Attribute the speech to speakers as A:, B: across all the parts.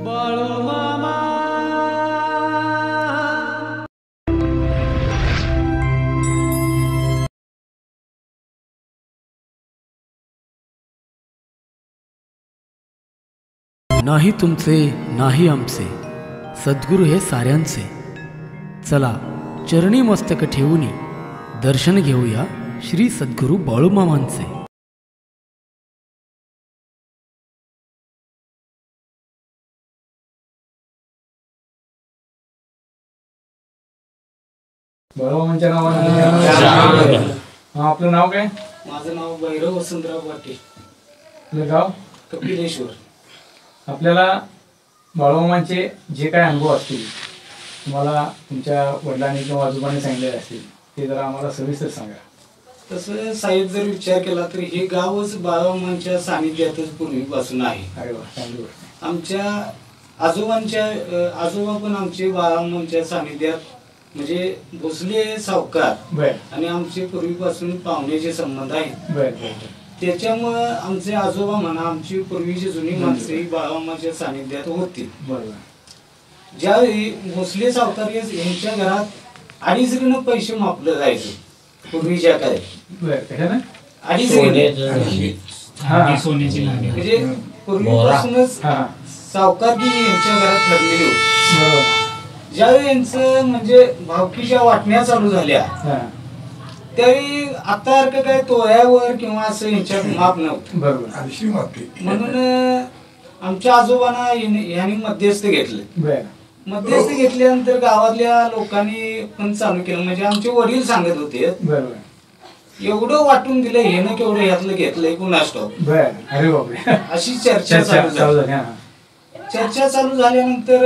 A: बाळू मामा
B: नाही तुमचे नाही आमचे सद्गुरू हे साऱ्यांचे. चला चरणी मस्तक ठेवूनी दर्शन घेऊया श्री सद्गुरू बाळूमामांचे.
C: बाळूमामांच्या नावाने. आपलं नाव काय?
D: माझं नाव भैरव वसंतराव पाटील.
C: आपलं गाव?
D: कपिलेश्वर.
C: आपल्याला बाळूमामांचे जे काय अनुभव असतील तुम्हाला तुमच्या वडिलांनी किंवा आजोबांनी सांगितलेले असतील ते जरा आम्हाला सविस्तर सांगा.
D: तसं साहेब जर विचार केला तर हे गावच बाळूमामांच्या सानिध्यातच पूर्वीपासून आहे.
C: अरे वा, चांगली गोष्ट.
D: आमच्या आजोबा पण आमचे बाळूमामांच्या सानिध्यात म्हणजे भोसले सावकार
C: बर
D: आणि आमचे पूर्वीपासून पाहुण्याचे संबंध आहेत.
C: बर बर.
D: त्याच्यामुळं आमचे आजोबा म्हणा आमची पूर्वीची जुनी माणसं ही बाळूमामांच्या सानिध्यात होती.
C: बरोबर.
D: ज्यावेळी भोसले सावकार यांच्या घरात 2.5 पैसे मापलं जायचं पूर्वीच्या काळी.
C: बर कशाने?
D: 2.5
E: सोन्याची नाणी
D: म्हणजे पूर्वीपासूनच सावकारकी यांच्या घरात ठरलेली होती.
C: बरोबर.
D: ज्यावेळी यांचं म्हणजे भावकीच्या वाटण्या चालू झाल्या त्यावेळी आता काय तोळ्यावर किंवा असं यांच्यात माप नव्हतं.
C: बरोबर.
D: म्हणून आमच्या आजोबांना यांनी मध्यस्थ घेतलं.
C: बर
D: मध्यस्थ घेतल्यानंतर गावातल्या लोकांनी पण चालू केलं. म्हणजे आमचे वडील सांगत होते
C: बरोबर.
D: एवढं वाटून दिलं हेनं केवढं यातलं घेतलंय कुणास ठाऊक.
C: बर. अरे बापरे.
D: अशी चर्चा चालू झाली. चर्चा चालू झाल्यानंतर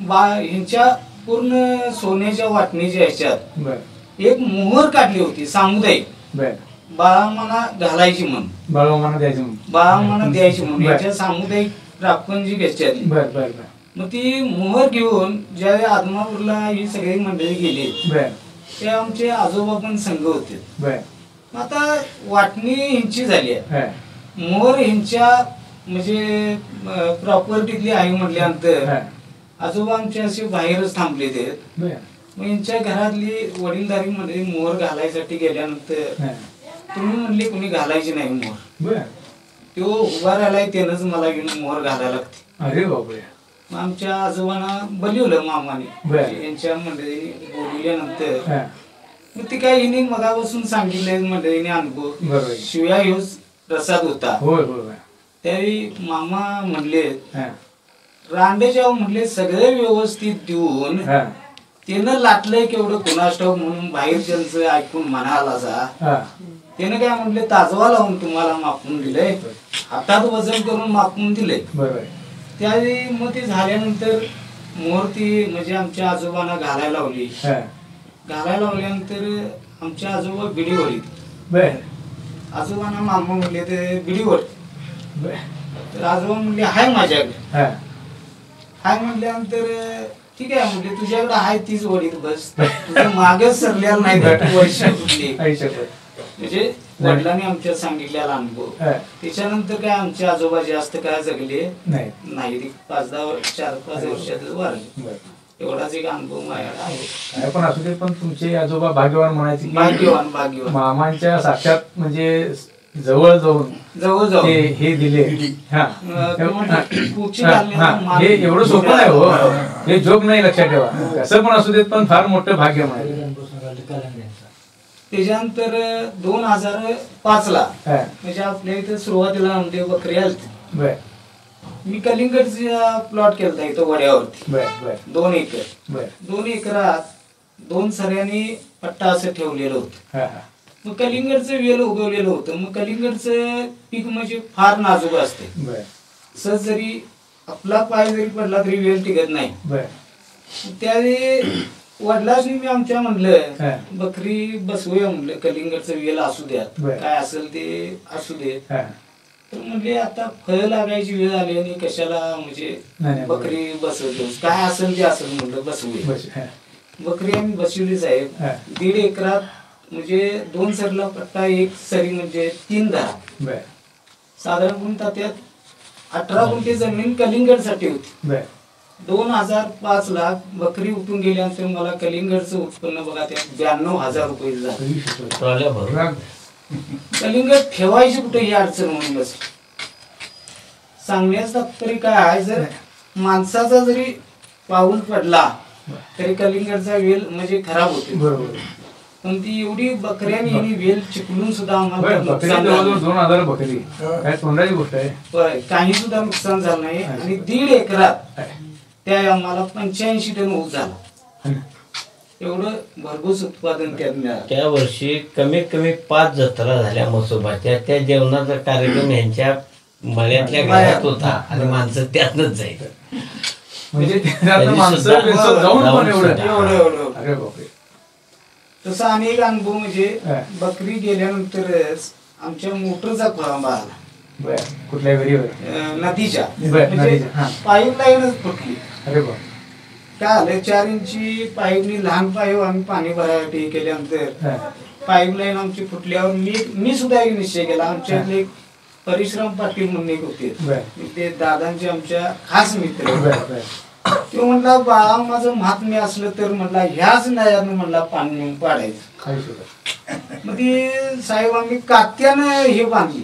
D: ह्यांच्या पूर्ण सोन्याच्या वाटणीच्या ह्याच्यात
C: बर
D: एक मोहर काढली होती सामुदायिक.
C: बर.
D: बाळामाना घालायची म्हणून
C: बाळूमामांना द्यायचं म्हणून.
D: बाळामाना द्यायची म्हणून
C: बर.
D: यांच्या सामुदायिक राखण जी घ्यायची.
C: बर बर बर.
D: मग ती मोहर घेऊन ज्यावेळी आदमापूरला ही सगळी मंडळी गेली
C: बर
D: ते आमचे आजोबा पण संघ होते.
C: बर.
D: मग आता वाटणी ह्यांची झाली आहे.
C: हा.
D: मोहर ह्यांच्या म्हणजे प्रॉपर्टीतली आहे म्हटल्यानंतर
C: हा.
D: आजोबा आमचे असे बाहेरच थांबले ते.
C: बर.
D: मग यांच्या घरातली वडीलधारी म्हणजे मोहर घालायसाठी गेल्यानंतर
C: हा.
D: तुम्ही म्हणले कोणी घालायची नाही मोहर.
C: बर.
D: तो उभा राहिलाय त्यानंच मला घेऊन मोहर घालायला लागते.
C: अरे बापरे.
D: मग आमच्या आजोबांना बोलवलं मामाने.
C: बर.
D: यांच्या मंडळीने बोलवल्यानंतर
C: हा.
D: मग ती काय हिने मगापासून सांगितलंय मंडळीने अनुभव.
C: बरोबर.
D: शिव्या ह्योच प्रसाद होता.
C: होय होय.
D: त्यावेळी मामा म्हणले
C: हा.
D: रांडेच्या म्हणले सगळे व्यवस्थित देऊन
C: हा.
D: त्यानं लाटलंय केवढं कुणास ठाऊक म्हणून बाहेरच्यांचं ऐकून म्हणाला जा.
C: हा.
D: त्यानं काय म्हणले ताजवा लावून तुम्हाला मापून दिलंय हातात वजन करून मापून दिलंय.
C: बरोबर.
D: त्यावेळी मग ते झाल्यानंतर मोहर म्हणजे आमच्या आजोबांना घालायला लावली.
C: हा.
D: घालायला लावल्यानंतर आमच्या आजोबा बिडीवरीत.
C: बर
D: आजोबांना मामा म्हणले ते बिडीवर.
C: बर.
D: तर आजोबा म्हणले हाय माझ्याकडे.
C: हा.
D: हाय म्हटल्यानंतर ठीक आहे म्हणले तुझ्याकडे हाय तीच वडील बस तुझ्या मागच सरलेला नाही तू वर्ष कुठली. म्हणजे वडिलांनी आमच्या सांगितलेला अनुभव. त्याच्यानंतर काय आमचे आजोबा जास्त काय जगले नाही. 4-5 वर्षात वारले. एवढाच एक अनुभव माझ्याकडे आहे.
C: काय पण असू दे पण तुमचे आजोबा भाग्यवान म्हणायचे.
D: भाग्यवान
C: मामांच्या साक्षात म्हणजे जवळ जाऊन हे दिले. हे एवढं सोपं नाही हो. हे जोक नाही, लक्षात ठेवा. कसं पण असू देत पण फार मोठं भाग्य म्हणायचं.
D: त्याच्यानंतर 2005ला म्हणजे आपल्या इथे सुरुवातीला आमचे बकरी आलते. मी कलिंगडचा प्लॉट केलता इथं वड्यावरती. 2 एकर. 2 एकरात 2 सऱ्यांनी पट्टा असं ठेवलेलं होतं. मग कलिंगडचं वेल उगवलेलं होतं. मग कलिंगडचं पीक म्हणजे फार नाजूक असते. सहज जरी आपला पाय जरी पडला तरी वेल टिकत नाही. त्यावेळी वडिलांनी मी आमच्या म्हणलं बकरी बसवूया म्हणलं कलिंगडचं वेल असू द्या काय असेल ते असू दे. तर म्हणजे आता फळ लागायची वेळ आली आणि कशाला म्हणजे बकरी बसवतो काय असेल ते असेल म्हणलं बसवूया. बकरी आम्ही बसवली साहेब. 1.5 एकरात म्हणजे 2 सरला पट्टा 1 सरी म्हणजे 3 दहा साधारणतः त्यात 18 गुंठे जमीन कलिंगडसाठी होती.
C: बर
D: 2005ला बकरी उठून गेल्यानंतर मला कलिंगडचं उत्पन्न बघा त्या 92,000 रुपये झालं. कलिंगड ठेवायची कुठे ही अडचण म्हणून बसली. सांगण्याचं तात्पर्य काय आहे, जर माणसाचा जरी पाऊल पडला तरी कलिंगडचा वेल म्हणजे खराब होते.
C: बरोबर.
D: पण ती एवढी बकऱ्याने ही वेल चिकलून सुद्धा आम्हाला नुकसान झालं.
C: 2,000 बकरी काय तोंडाची गोष्ट आहे.
D: होय, काही सुद्धा नुकसान झालं नाही. आणि 1.5 एकरात त्या आम्हाला 85 टन ऊस झाला. एवढं भरघोस उत्पादन त्यात मिळालं.
A: त्या वर्षी कमीत कमी 5 जत्रा झाल्या म्हसोबाच्या. त्या जेवणाचा कार्यक्रम यांच्या मळ्यातल्या घरात होता आणि माणसं त्यातनच जायचं.
C: म्हणजे माणसं जाऊन पण एवढं
D: एवढं
C: अरे बापरे.
D: तसा अनेक अनुभव म्हणजे बकरी गेल्यानंतरच आमच्या मोटरचा खोळंबा आला.
C: बर कुठल्या वेळीवर
D: नदीच्या
C: नदीच्या,
D: म्हणजे
C: हा.
D: पाईप लाईनच फुटली.
C: अरे बाप.
D: काय आलं 4 इंची पाईपनी लहान पाईप आम्ही पाणी भरायसाठी केल्यानंतर पाईप लाईन आमची फुटल्यावर मी सुद्धा एक निश्चय केला. आमच्यातले एक परिश्रम पाटील म्हणून एक होते, ते दादांचे आमच्या खास मित्र. तो म्हणला बाळा माझं महात्म्य असलं तर म्हणला ह्याच नळ्यानं म्हणला पाणी पाडायचं. मग ती साहेब आम्ही कात्यानं हे बांधली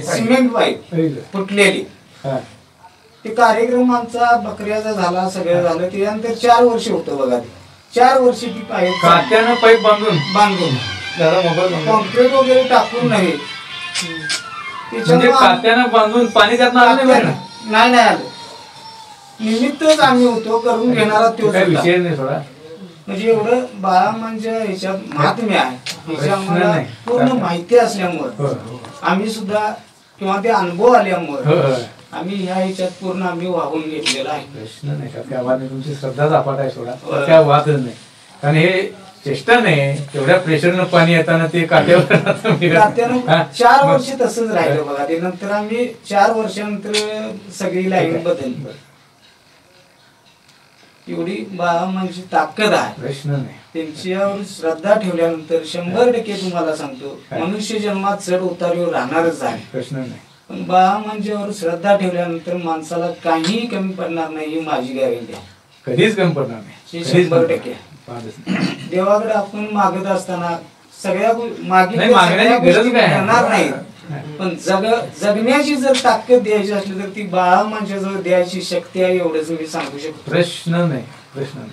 D: सिमेंट पाईप फुटलेली. ते कार्यक्रम आमचा बकऱ्याचा झाला, सगळं झालं. त्यानंतर 4 वर्ष होतं बघा. ते 4 वर्ष ती पाईप
C: कात्यानं पाईप बांधून
D: कॉन्क्रीट वगैरे टाकून नाही,
C: म्हणजे कात्यानं बांधून पाणी त्यात
D: नाही आलं. निमित्तच आम्ही होतो, करून घेणारा तो
C: विषय नाही थोडा.
D: म्हणजे एवढं बाळा म्हणजे ह्याच्यात महात्म्य आहे, ह्याची आम्हाला पूर्ण माहिती असल्यामुळे आम्ही सुद्धा किंवा ते अनुभव आल्यामुळे आम्ही ह्या ह्याच्यात पूर्ण आम्ही वाहून घेतलेला आहे.
C: प्रश्न नाही का त्या वाद, तुमची श्रद्धा जापाट आहे सोडा, त्या वादच नाही. कारण हे चेष्टा नाही, तेवढ्या प्रेशरनं पाणी येताना ते काट्यावर
D: 4 वर्ष तसंच राहिलं बघा. ते नंतर आम्ही 4 वर्षानंतर सगळी लाईन बदलली. एवढी बाळा म्हणजे ताकद आहे,
C: प्रश्न नाही.
D: त्यांच्यावर श्रद्धा ठेवल्यानंतर 100% तुम्हाला सांगतो मनुष्य जन्मात चढ उतारीवर राहणारच आहे.
C: प्रश्न नाही.
D: पण बाळा म्हणजेवर श्रद्धा ठेवल्यानंतर माणसाला काहीही कमी पडणार नाही ही माझी गॅरंटी आहे.
C: कधीच कमी पडणार नाही.
D: 100% देवाकडे आपण मागत असताना सगळ्या
C: मागण्याची गरज काय
D: येणार नाही. पण जगण्याची जर ताकद द्यायची असली तर ती बाळा माणसाजवळ द्यायची शक्ती आहे, एवढंच मी सांगू शकतो.
C: प्रश्न नाही, प्रश्न नाही.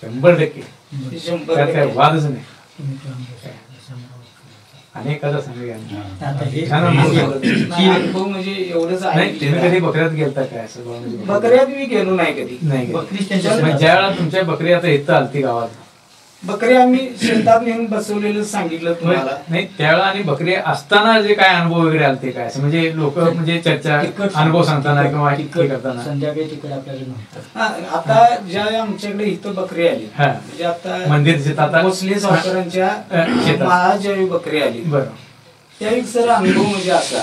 C: 100%
D: 100%
C: वादच नाही. अनेकादा सांगूया
D: अनुभव म्हणजे एवढंच आहे.
C: तुम्ही कधी बकऱ्यात गेलता काय असं?
D: बकऱ्यात मी गेलो नाही कधी.
C: नाही. ज्या वेळेला तुमच्या बकरी आता इथं आलती गावात,
D: बकरी आम्ही शेतात नेऊन बसवलेलं सांगितलं तुम्हाला.
C: नाही त्यावेळेला आणि बकरी असताना जे काय अनुभव वगैरे आलते काय असं, म्हणजे लोक म्हणजे चर्चा अनुभव सांगताना किंवा करताना
B: संध्याकाळी तिकडे आपल्याला
D: आता ज्या आमच्याकडे इथं बकरी आली म्हणजे आता
C: मंदिर
D: भोसले सावकारांच्या महाराज ज्यावेळी बकरी आली त्यावेळी सर अनुभव म्हणजे असा,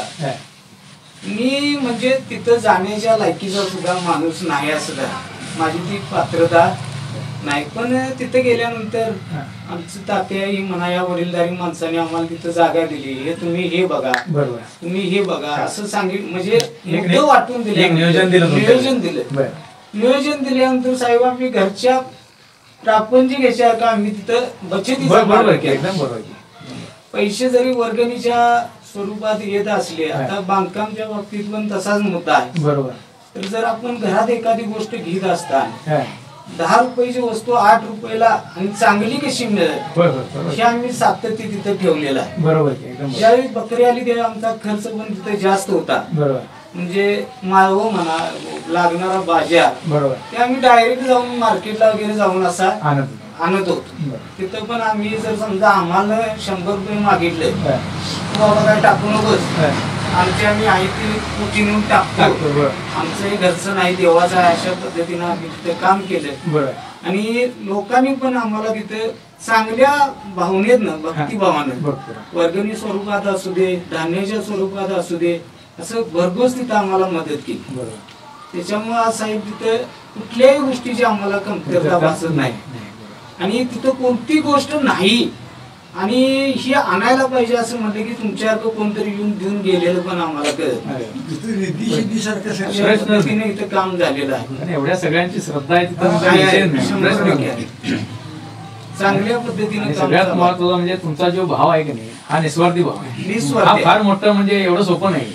D: मी म्हणजे तिथं जाण्याच्या लायकीचा सुद्धा माणूस नाही असं माझी ती पात्रता नाही. पण तिथे गेल्यानंतर आमची तात्या ही म्हणा या वडीलधारी माणसाने आम्हाला तिथं जागा दिली, हे तुम्ही हे बघा, तुम्ही हे बघा असं सांगितलं. म्हणजे वाटून दिलं, नियोजन दिल्यानंतर साहेब आम्ही घरच्या प्रापंचिक ह्याच्यासारखं आम्ही तिथं बचत पैसे जरी वर्गणीच्या स्वरूपात येत असले, आता बांधकामच्या बाबतीत पण तसाच मुद्दा आहे. बरोबर. तर जर आपण घरात एखादी गोष्ट घेत असता 10 रुपयाची वस्तू 8 रुपयाला आणि चांगली कशी मिळेल हे आम्ही सातत्य तिथे ठेवलेलं आहे. बरोबर. ज्यावेळी बकरी आली त्यावेळी आमचा खर्च पण तिथे जास्त होता. बरोबर. म्हणजे माळव म्हणा लागणारा बाजार बरोबर ते आम्ही डायरेक्ट जाऊन मार्केटला वगैरे जाऊन असा आणत होतो. तिथं पण आम्ही जर समजा आम्हाला 100 रुपये मागितले बाबा काय टाकू नकोस, आमची आम्ही आहे ती पुटी नेऊन टाकतो, आमचं हे घरचं नाही देवाचं आहे, अशा पद्धतीनं आम्ही तिथे काम केलं. आणि लोकांनी पण आम्हाला तिथे चांगल्या भावनेतनं भक्तिभावानं वर्गणी स्वरूपात असू दे, धान्याच्या स्वरूपात असू दे, असं भरघोस तिथं आम्हाला मदत केली. त्याच्यामुळे आज साहेब तिथे कुठल्याही गोष्टीची आम्हाला कमतरता भासत नाही. आणि तिथं कोणती गोष्ट नाही आणि हे आणायला पाहिजे असं म्हटलं की तुमच्यासारखं कोणतरी येऊन देऊन गेलेलं पण आम्हाला कळत पद्धतीने इथं काम झालेलं आहे.
C: एवढ्या सगळ्यांची श्रद्धा आहे
D: चांगल्या पद्धतीने
C: सगळ्यात महत्वाचं म्हणजे तुमचा जो भाव आहे की नाही हा निस्वार्थी भाव आहे. हा फार मोठं म्हणजे एवढं सोपं नाही.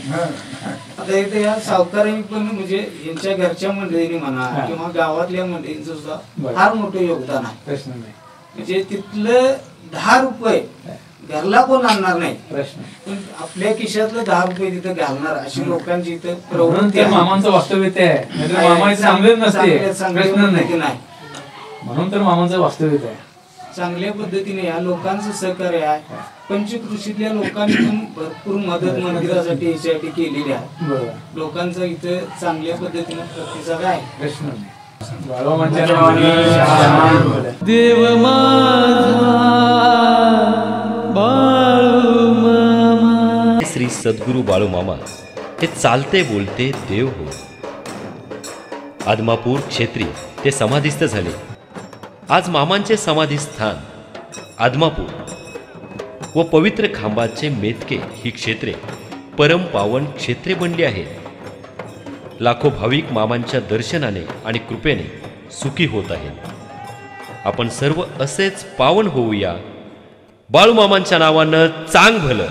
D: आता इथे या सावकारांनी पण म्हणजे यांच्या घरच्या मंडळींनी म्हणा किंवा गावातल्या मंडळींचं सुद्धा फार मोठं योगदान आहे.
C: प्रश्न नाही
D: म्हणजे तिथलं 10 रुपये घरला कोण आणणार नाही, पण आपल्या खिशातलं 10 रुपये तिथं घालणार अशी लोकांची इथं प्रवृत्ती आहे.
C: मामांचं वास्तव्य ते आहे. मामा चांगलेच नसते प्रश्न नाही, म्हणून तर मामांचं वास्तव्य आहे.
D: चांगल्या पद्धतीने या लोकांचं सहकार्य आहे. पंचकृषीतल्या लोकांनी पण भरपूर मदत मंदिरासाठी याच्यासाठी केलेली आहे. लोकांचा इथं चांगल्या पद्धतीने प्रतिसाद आहे.
C: प्रश्न नाही.
A: देव
E: श्री सद्गुरू बाळू मामा हे चालते बोलते देव हो. आदमापूर क्षेत्री ते समाधिस्थ झाले. आज मामांचे समाधी स्थान आदमापूर व पवित्र खांबाचे मेतके ही क्षेत्रे परम पावन क्षेत्रे बनली आहेत. लाखो भाविक मामांच्या दर्शनाने आणि कृपेने सुखी होत आहेत. आपण सर्व असेच पावन होऊया. बाळू मामांच्या नावानं चांग भलं.